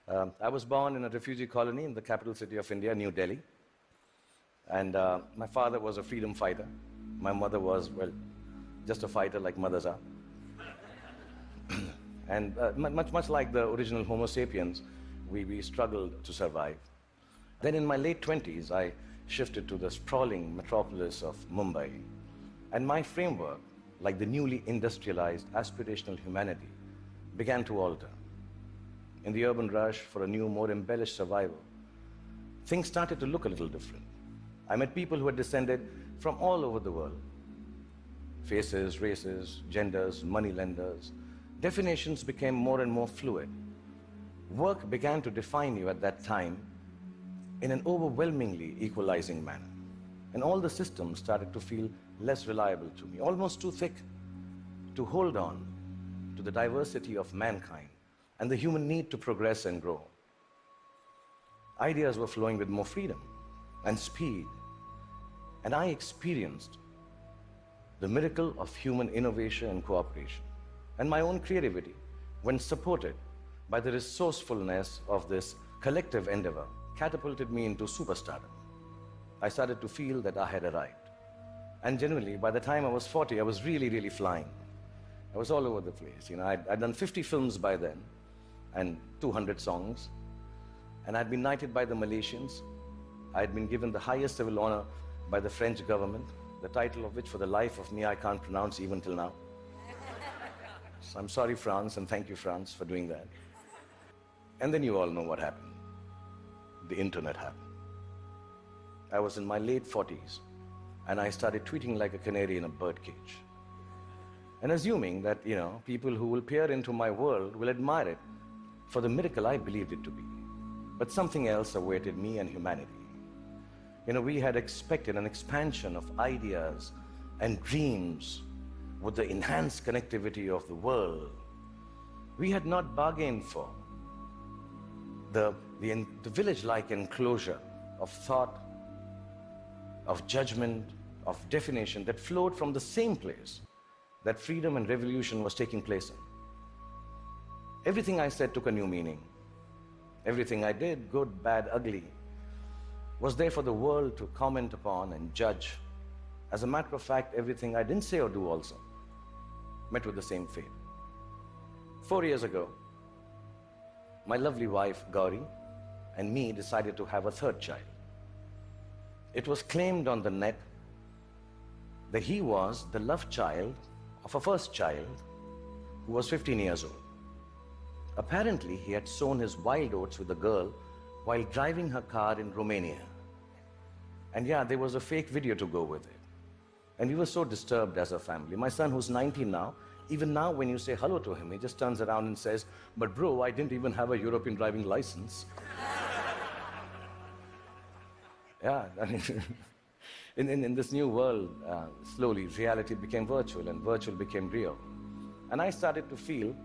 I was born in a refugee colony in the capital city of India, New Delhi. And my father was a freedom fighter. My mother was, well, just a fighter like mothers are. And much like the original Homo sapiens, we struggled to survive. Then in my late 20s, I shifted to the sprawling metropolis of Mumbai. And my framework, like the newly industrialized aspirational humanity, began to alter. In the urban rush for a new, more embellished survival, things started to look a little different. I met people who had descended from all over the world. Faces, races, genders, moneylenders. Definitions became more and more fluid. Work began to define you at that time in an overwhelmingly equalizing manner. And all the systems started to feel less reliable to me, almost too thick to hold on to the diversity of mankind and the human need to progress and grow. Ideas were flowing with more freedom and speed, and I experienced the miracle of human innovation and cooperation. And my own creativity, when supported by the resourcefulness of this collective endeavor, catapulted me into superstardom. I started to feel that I had arrived. And generally, by the time I was 40, I was really flying. I was all over the place. I'd done 50 films by then, and 200 songs. And I'd been knighted by the Malaysians. I'd been given the highest civil honor by the French government, the title of which for the life of me I can't pronounce even till now. So I'm sorry, France, and thank you, France, for doing that. And then you all know what happened. The internet happened. I was in my late 40s, and I started tweeting like a canary in a birdcage. And assuming that, people who will peer into my world will admire it for the miracle I believed it to be. But something else awaited me and humanity. We had expected an expansion of ideas and dreams with the enhanced connectivity of the world. We had not bargained for the village-like enclosure of thought, of judgment, of definition that flowed from the same place that freedom and revolution was taking place in. Everything I said took a new meaning. Everything I did, good, bad, ugly, was there for the world to comment upon and judge. As a matter of fact, everything I didn't say or do also met with the same fate. 4 years ago, my lovely wife, Gauri, and me decided to have a third child. It was claimed on the net that he was the love child of a first child who was 15 years old. Apparently, he had sown his wild oats with a girl while driving her car in Romania. And yeah, there was a fake video to go with it. And we were so disturbed as a family. My son, who's 19 now, even now when you say hello to him, he just turns around and says, "But bro, I didn't even have a European driving license." Yeah, in this new world, slowly reality became virtual and virtual became real. And I started to feel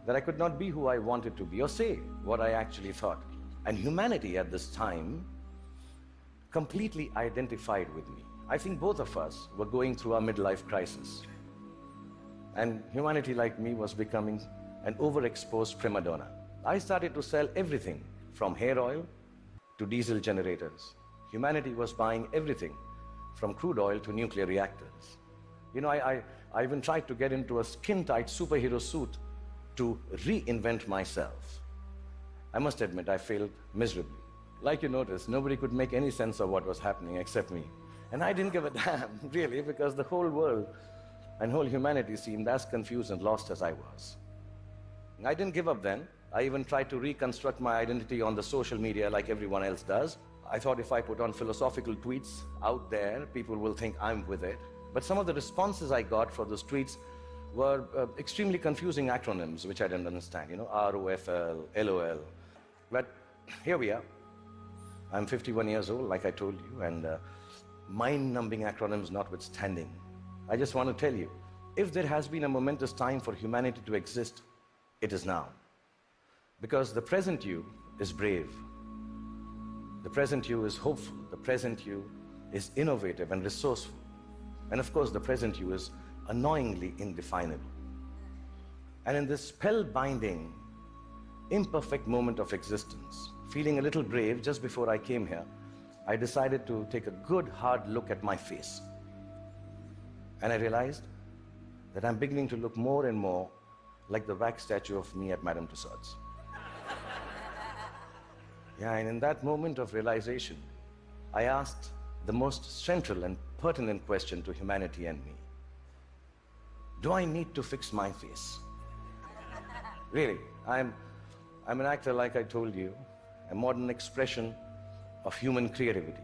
that I could not be who I wanted to be or say what I actually thought. And humanity at this time completely identified with me. I think both of us were going through our midlife crisis. And humanity, like me, was becoming an overexposed prima donna. I started to sell everything from hair oil to diesel generators. Humanity was buying everything from crude oil to nuclear reactors. I even tried to get into a skin-tight superhero suit to reinvent myself. I must admit, I failed miserably. Like you noticed, nobody could make any sense of what was happening except me. And I didn't give a damn, really, because the whole world and whole humanity seemed as confused and lost as I was. I didn't give up then. I even tried to reconstruct my identity on the social media like everyone else does. I thought if I put on philosophical tweets out there, people will think I'm with it. But some of the responses I got for those tweets were extremely confusing acronyms, which I didn't understand, ROFL, LOL. But here we are. I'm 51 years old, like I told you, and mind-numbing acronyms notwithstanding, I just want to tell you, if there has been a momentous time for humanity to exist, it is now. Because the present you is brave. The present you is hopeful. The present you is innovative and resourceful. And of course, the present you is annoyingly indefinable. And in this spellbinding imperfect moment of existence, feeling a little brave just before I came here, I decided to take a good hard look at my face. And I realized that I'm beginning to look more and more like the wax statue of me at Madame Tussauds. Yeah, and in that moment of realization, I asked the most central and pertinent question to humanity and me. Do I need to fix my face? Really, I'm an actor, like I told you, a modern expression of human creativity.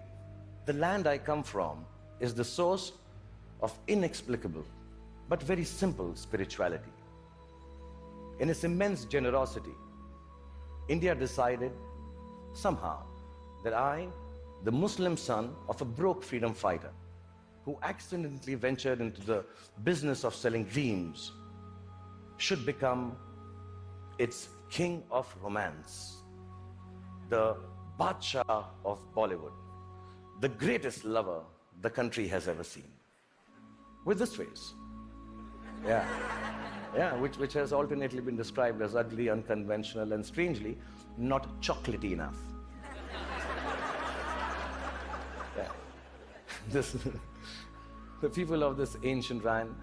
The land I come from is the source of inexplicable but very simple spirituality. In its immense generosity, India decided somehow that I, the Muslim son of a broke freedom fighter who accidentally ventured into the business of selling dreams, should become its king of romance, the Baadshah of Bollywood, the greatest lover the country has ever seen. With this face. Yeah, which has alternately been described as ugly, unconventional, and strangely, not chocolatey enough. Yeah. The people of this ancient land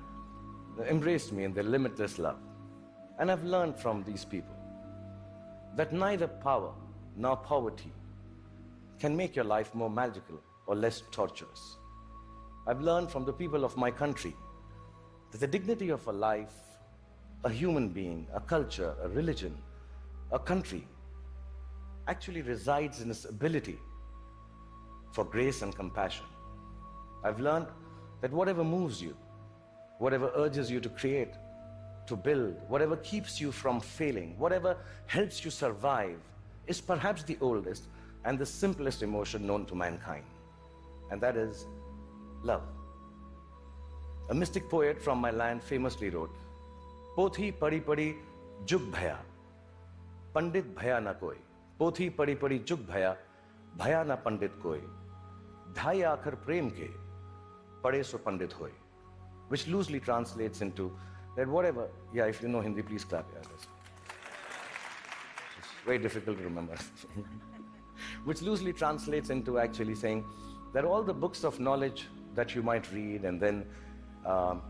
embraced me in their limitless love. And I've learned from these people that neither power nor poverty can make your life more magical or less torturous. I've learned from the people of my country that the dignity of a life, a human being, a culture, a religion, a country, actually resides in its ability for grace and compassion. I've learned that whatever moves you, whatever urges you to create, to build, whatever keeps you from failing, whatever helps you survive, is perhaps the oldest and the simplest emotion known to mankind. And that is love. A mystic poet from my land famously wrote, "Pothi padi padi jug bhaya, pandit bhaya na koi. Pothi padi padi jug bhaya, bhaya na pandit koi. Dhai aakhar prem ke, pade so pandit hoy." Which loosely translates into that whatever, yeah, if you know Hindi, please clap. Yeah, it's very difficult to remember. Which loosely translates into actually saying that all the books of knowledge that you might read and then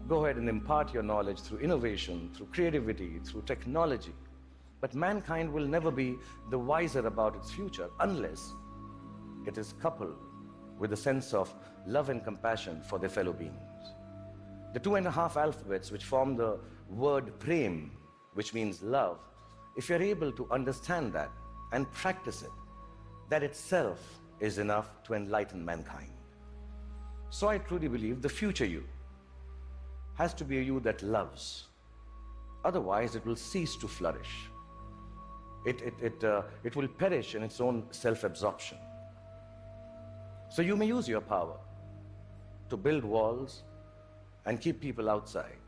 go ahead and impart your knowledge through innovation, through creativity, through technology. But mankind will never be the wiser about its future unless it is coupled with a sense of love and compassion for their fellow beings. The 2.5 alphabets which form the word prem, which means love, if you're able to understand that and practice it, that itself is enough to enlighten mankind. So I truly believe the future you has to be a you that loves. Otherwise, it will cease to flourish. It will perish in its own self-absorption. So you may use your power to build walls and keep people outside.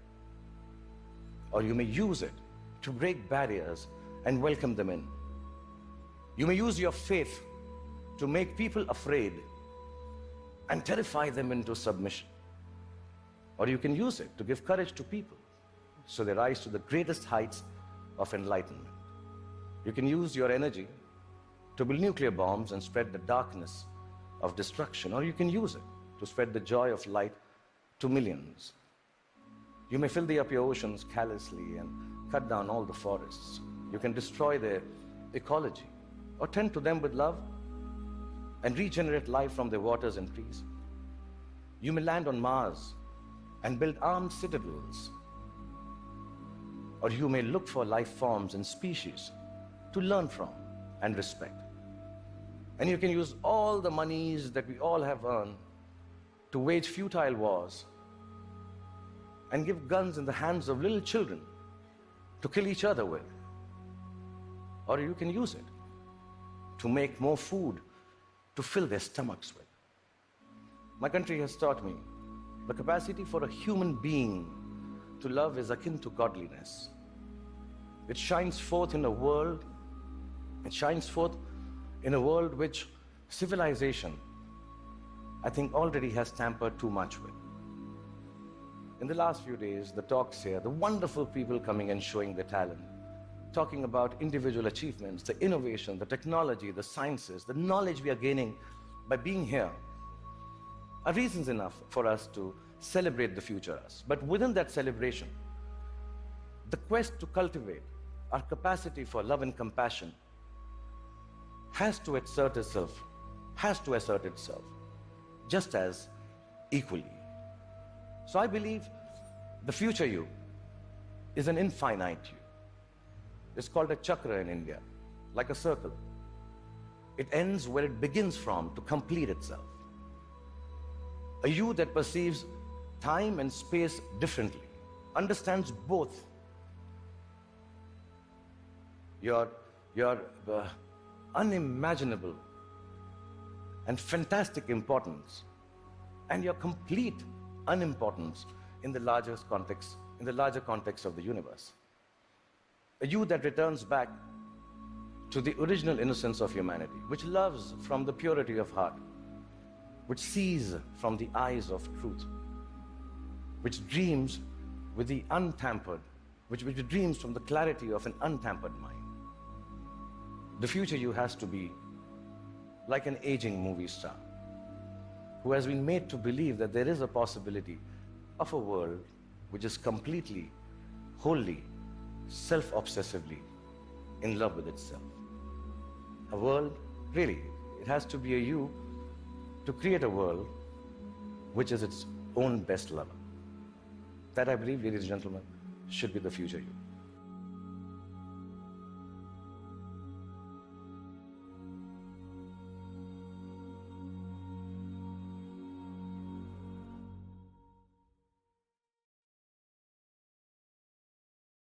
Or you may use it to break barriers and welcome them in. You may use your faith to make people afraid and terrify them into submission. Or you can use it to give courage to people so they rise to the greatest heights of enlightenment. You can use your energy to build nuclear bombs and spread the darkness of destruction, or you can use it to spread the joy of light to millions. You may filthy up your oceans callously and cut down all the forests. You can destroy their ecology or tend to them with love and regenerate life from their waters and trees. You may land on Mars and build armed citadels, or you may look for life forms and species to learn from and respect. And you can use all the monies that we all have earned to wage futile wars and give guns in the hands of little children to kill each other with. Or you can use it to make more food to fill their stomachs with. My country has taught me the capacity for a human being to love is akin to godliness. It shines forth in a world, which civilization, I think, already has tampered too much with. In the last few days, the talks here, the wonderful people coming and showing their talent, talking about individual achievements, the innovation, the technology, the sciences, the knowledge we are gaining by being here, are reasons enough for us to celebrate the future us. But within that celebration, the quest to cultivate our capacity for love and compassion has to assert itself just as equally. So I believe the future you is an infinite you. It's called a chakra in India, like a circle. It ends where it begins from to complete itself. A you that perceives time and space differently, understands both your unimaginable and fantastic importance and your complete unimportance in the larger context of the universe. A you that returns back to the original innocence of humanity, which loves from the purity of heart, which sees from the eyes of truth, which dreams with the untampered, which dreams from the clarity of an untampered mind. The future you has to be like an aging movie star who has been made to believe that there is a possibility of a world which is completely, wholly, self-obsessively in love with itself. A world, really, it has to be a you to create a world which is its own best lover. That, I believe, ladies and gentlemen, should be the future you.